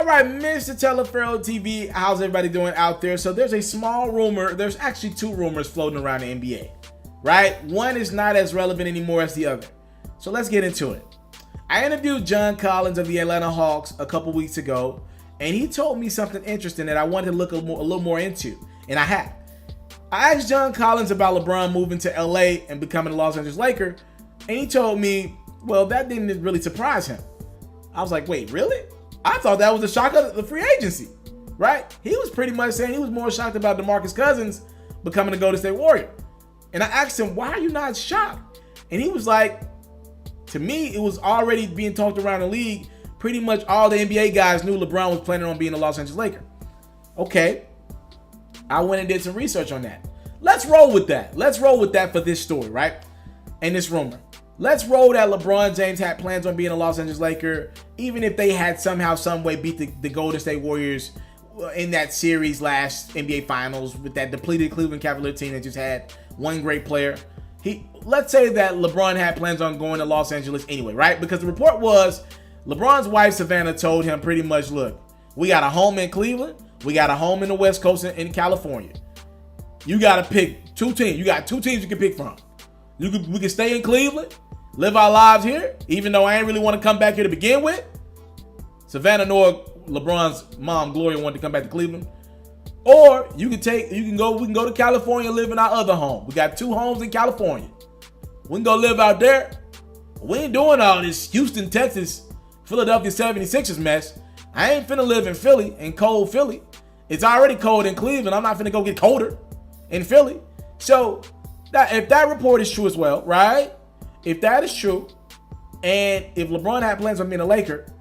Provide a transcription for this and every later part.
All right, Mr. Teleferro TV, how's everybody doing out there? So there's a small rumor. There's actually two rumors floating around the NBA, right? One is not as relevant anymore as the other. So let's get into it. I interviewed John Collins of the Atlanta Hawks a couple weeks ago, and he told me something interesting that I wanted to look a little more into, and I have. I asked John Collins about LeBron moving to LA and becoming a Los Angeles Laker, and he told me, well, that didn't really surprise him. I was like, wait, really? I thought that was the shock of the free agency, right? He was pretty much saying he was more shocked about DeMarcus Cousins becoming a Golden State Warrior. And I asked him, why are you not shocked? And he was like, to me, it was already being talked around the league. Pretty much all the NBA guys knew LeBron was planning on being a Los Angeles Laker. Okay, I went and did some research on that. Let's roll with that. Let's roll with that for this story, right? And this rumor. Let's roll that LeBron James had plans on being a Los Angeles Laker, even if they had somehow, some way beat the Golden State Warriors in that series last NBA Finals with that depleted Cleveland Cavaliers team that just had one great player. Let's say that LeBron had plans on going to Los Angeles anyway, right? Because the report was LeBron's wife, Savannah, told him pretty much, look, we got a home in Cleveland. We got a home in the West Coast in California. You got to pick two teams. You got two teams you can pick from. We can stay in Cleveland, live our lives here, even though I ain't really want to come back here to begin with. Savannah nor LeBron's mom, Gloria, wanted to come back to Cleveland. Or we can go to California and live in our other home. We got two homes in California. We can go live out there. We ain't doing all this Houston, Texas, Philadelphia 76ers mess. I ain't finna live in Philly, in cold Philly. It's already cold in Cleveland. I'm not finna go get colder in Philly. So if that report is true as well, right? If that is true, and if LeBron had plans on being a Laker,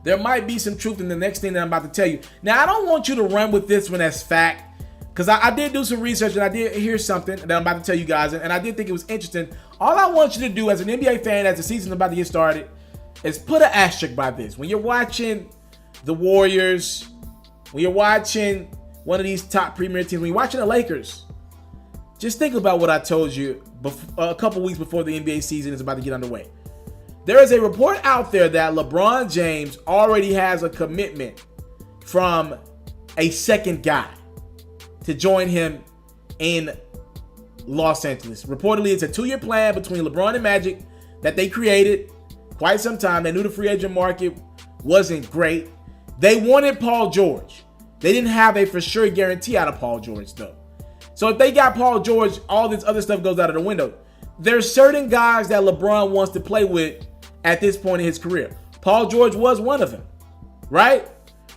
there might be some truth in the next thing that I'm about to tell you. Now, I don't want you to run with this one as fact, because I did do some research and I did hear something that I'm about to tell you guys, and I did think it was interesting. All I want you to do as an NBA fan, as the season's about to get started, is put an asterisk by this. When you're watching the Warriors, when you're watching one of these top premier teams, when you're watching the Lakers, just think about what I told you a couple weeks before the NBA season is about to get underway. There is a report out there that LeBron James already has a commitment from a second guy to join him in Los Angeles. Reportedly, it's a 2-year plan between LeBron and Magic that they created quite some time. They knew the free agent market wasn't great. They wanted Paul George. They didn't have a for sure guarantee out of Paul George, though. So if they got Paul George, all this other stuff goes out of the window. There's certain guys that LeBron wants to play with at this point in his career. Paul George was one of them, right?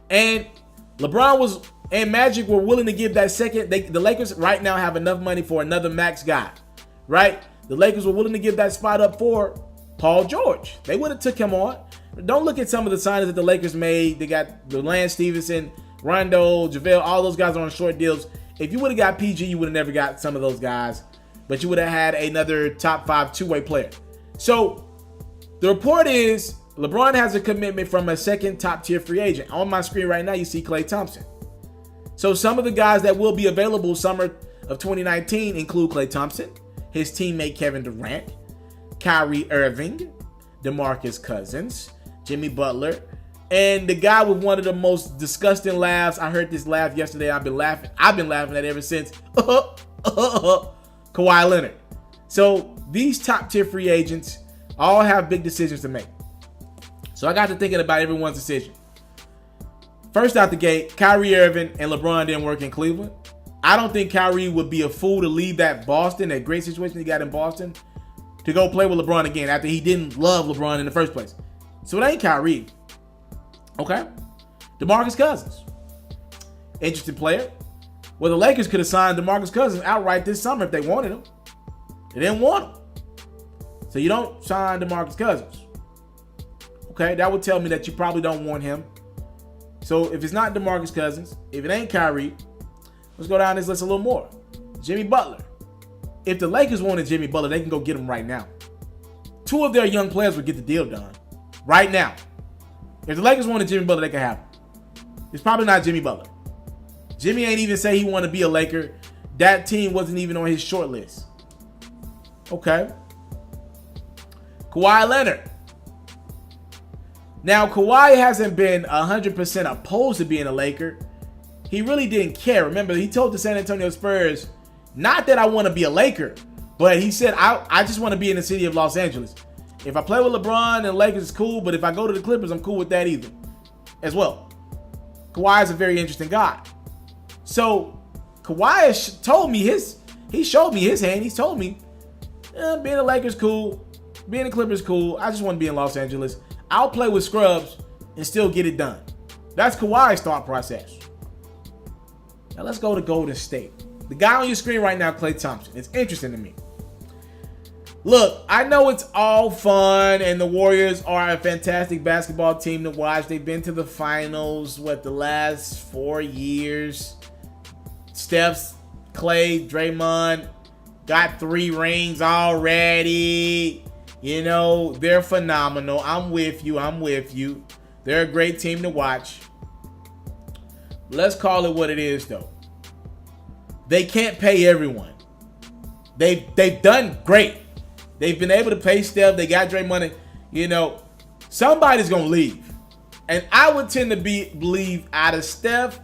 And LeBron and Magic were willing to give that second. The Lakers right now have enough money for another max guy, right? The Lakers were willing to give that spot up for Paul George. They would have took him on. Don't look at some of the signings that the Lakers made. They got the Lance Stevenson, Rondo, JaVale, all those guys are on short deals. If you would have got PG, you would have never got some of those guys, but you would have had another top 5 two-way player. So the report is LeBron has a commitment from a second top-tier free agent. On my screen right now, you see Klay Thompson. So some of the guys that will be available summer of 2019 include Klay Thompson, his teammate Kevin Durant, Kyrie Irving, DeMarcus Cousins, Jimmy Butler, and the guy with one of the most disgusting laughs. I heard this laugh yesterday. I've been laughing at it ever since. Kawhi Leonard. So these top-tier free agents all have big decisions to make. So I got to thinking about everyone's decision. First out the gate, Kyrie Irving and LeBron didn't work in Cleveland. I don't think Kyrie would be a fool to leave that great situation he got in Boston, to go play with LeBron again after he didn't love LeBron in the first place. So it ain't Kyrie. Okay? DeMarcus Cousins. Interesting player. Well, the Lakers could have signed DeMarcus Cousins outright this summer if they wanted him. They didn't want him. So you don't sign DeMarcus Cousins. Okay? That would tell me that you probably don't want him. So if it's not DeMarcus Cousins, if it ain't Kyrie, let's go down this list a little more. Jimmy Butler. If the Lakers wanted Jimmy Butler, they can go get him right now. 2 of their young players would get the deal done right now. If the Lakers wanted Jimmy Butler, they could have him. It's probably not Jimmy Butler. Jimmy ain't even say he wanted to be a Laker. That team wasn't even on his short list. Okay. Kawhi Leonard. Now, Kawhi hasn't been 100% opposed to being a Laker. He really didn't care. Remember, he told the San Antonio Spurs, not that I want to be a Laker, but he said, I just want to be in the city of Los Angeles. If I play with LeBron and the Lakers, it's cool, but if I go to the Clippers, I'm cool with that either as well. Kawhi is a very interesting guy. So Kawhi told me he showed me his hand. He told me, being a Lakers cool, being a Clippers cool. I just want to be in Los Angeles. I'll play with scrubs and still get it done. That's Kawhi's thought process. Now let's go to Golden State. The guy on your screen right now, Klay Thompson. It's interesting to me. Look, I know it's all fun and the Warriors are a fantastic basketball team to watch. They've been to the finals, the last 4 years. Steph, Klay, Draymond got 3 rings already. You know, they're phenomenal. I'm with you. They're a great team to watch. Let's call it what it is, though. They can't pay everyone. They've done great. They've been able to pay Steph. They got Draymond. You know, somebody's going to leave. And I would tend to believe out of Steph,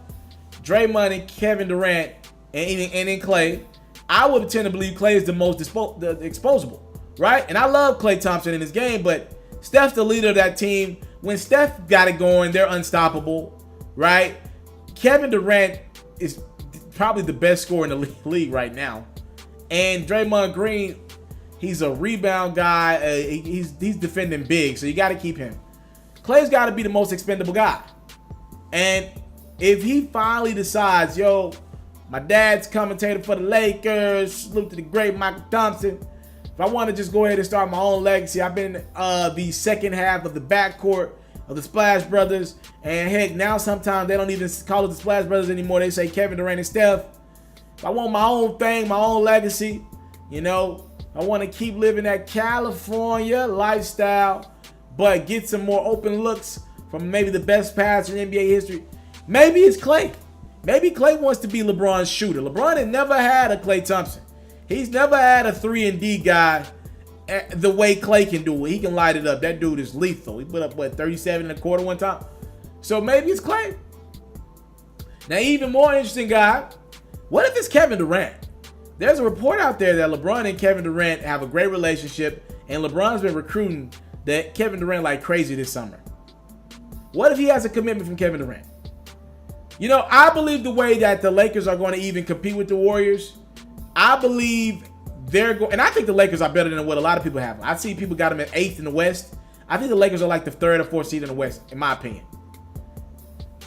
Draymond, and Kevin Durant, and then Klay, I would tend to believe Klay is the most exposable, right? And I love Klay Thompson in his game, but Steph's the leader of that team. When Steph got it going, they're unstoppable, right? Kevin Durant is probably the best scorer in the league right now. And Draymond Green, he's a rebound guy. He's defending big, so you got to keep him. Klay's got to be the most expendable guy. And if he finally decides, my dad's commentator for the Lakers, salute to the great Michael Thompson. If I want to just go ahead and start my own legacy, I've been the second half of the backcourt of the Splash Brothers. And heck, now sometimes they don't even call it the Splash Brothers anymore. They say Kevin Durant and Steph. If I want my own thing, my own legacy, I want to keep living that California lifestyle, but get some more open looks from maybe the best passer in NBA history. Maybe it's Klay. Maybe Klay wants to be LeBron's shooter. LeBron has never had a Klay Thompson. He's never had a 3-and-D guy the way Klay can do it. He can light it up. That dude is lethal. He put up, 37 and a quarter one time? So maybe it's Klay. Now, even more interesting guy, what if it's Kevin Durant? There's a report out there that LeBron and Kevin Durant have a great relationship, and LeBron's been recruiting that Kevin Durant like crazy this summer. What if he has a commitment from Kevin Durant? I believe the way that the Lakers are going to even compete with the Warriors, I believe they're going, and I think the Lakers are better than what a lot of people have. I see people got them at 8th in the West. I think the Lakers are like the 3rd or 4th seed in the West, in my opinion.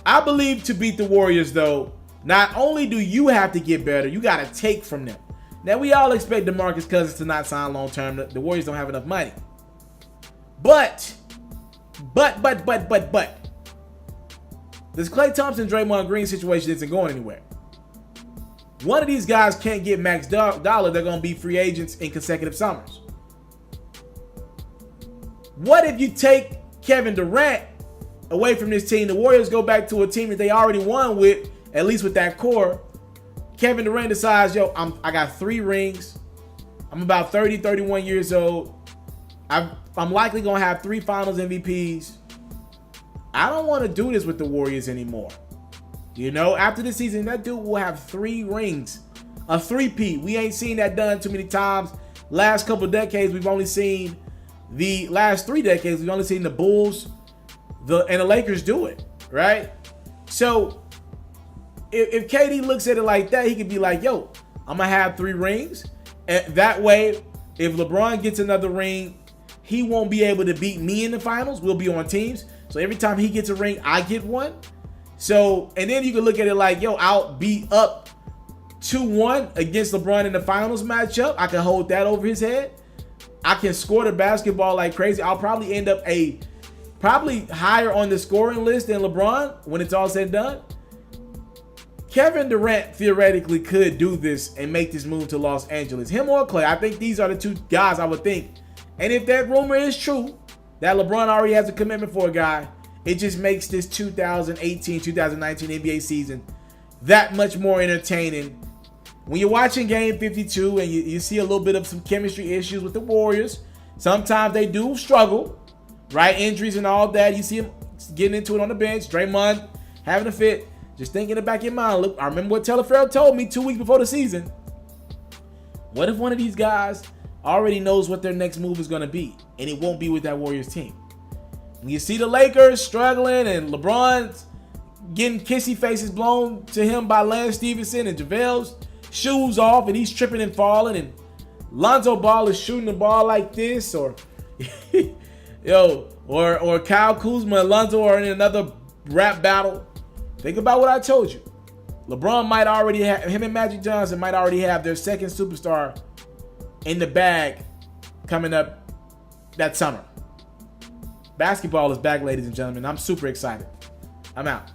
I believe to beat the Warriors, though, not only do you have to get better, you got to take from them. Now, we all expect DeMarcus Cousins to not sign long term. The Warriors don't have enough money. But, this Klay Thompson, Draymond Green situation isn't going anywhere. One of these guys can't get max dollar. They're going to be free agents in consecutive summers. What if you take Kevin Durant away from this team? The Warriors go back to a team that they already won with, at least with that core. Kevin Durant decides, I got 3 rings. I'm about 30, 31 years old. I'm likely going to have 3 finals MVPs. I don't want to do this with the Warriors anymore. After this season, that dude will have 3 rings. A 3-peat. We ain't seen that done too many times. Last couple decades, we've only seen the last 3 decades, we've only seen the Bulls and the Lakers do it, right? So, if KD looks at it like that, he could be like, I'm going to have 3 rings. And that way, if LeBron gets another ring, he won't be able to beat me in the finals. We'll be on teams. So every time he gets a ring, I get one. So, and then you can look at it like, I'll be up 2-1 against LeBron in the finals matchup. I can hold that over his head. I can score the basketball like crazy. I'll probably end up probably higher on the scoring list than LeBron when it's all said and done. Kevin Durant theoretically could do this and make this move to Los Angeles. Him or Klay. I think these are the 2 guys I would think. And if that rumor is true, that LeBron already has a commitment for a guy, it just makes this 2018-2019 NBA season that much more entertaining. When you're watching Game 52 and you see a little bit of some chemistry issues with the Warriors, sometimes they do struggle. right? Injuries and all that. You see him getting into it on the bench. Draymond having a fit. Just think in the back of your mind. Look, I remember what Taliaferro told me 2 weeks before the season. What if one of these guys already knows what their next move is going to be, and it won't be with that Warriors team? When you see the Lakers struggling and LeBron's getting kissy faces blown to him by Lance Stevenson and JaVale's shoes off and he's tripping and falling, and Lonzo Ball is shooting the ball like this, or or Kyle Kuzma and Lonzo are in another rap battle. Think about what I told you. LeBron might already have, him and Magic Johnson might already have their second superstar in the bag coming up that summer. Basketball is back, ladies and gentlemen. I'm super excited. I'm out.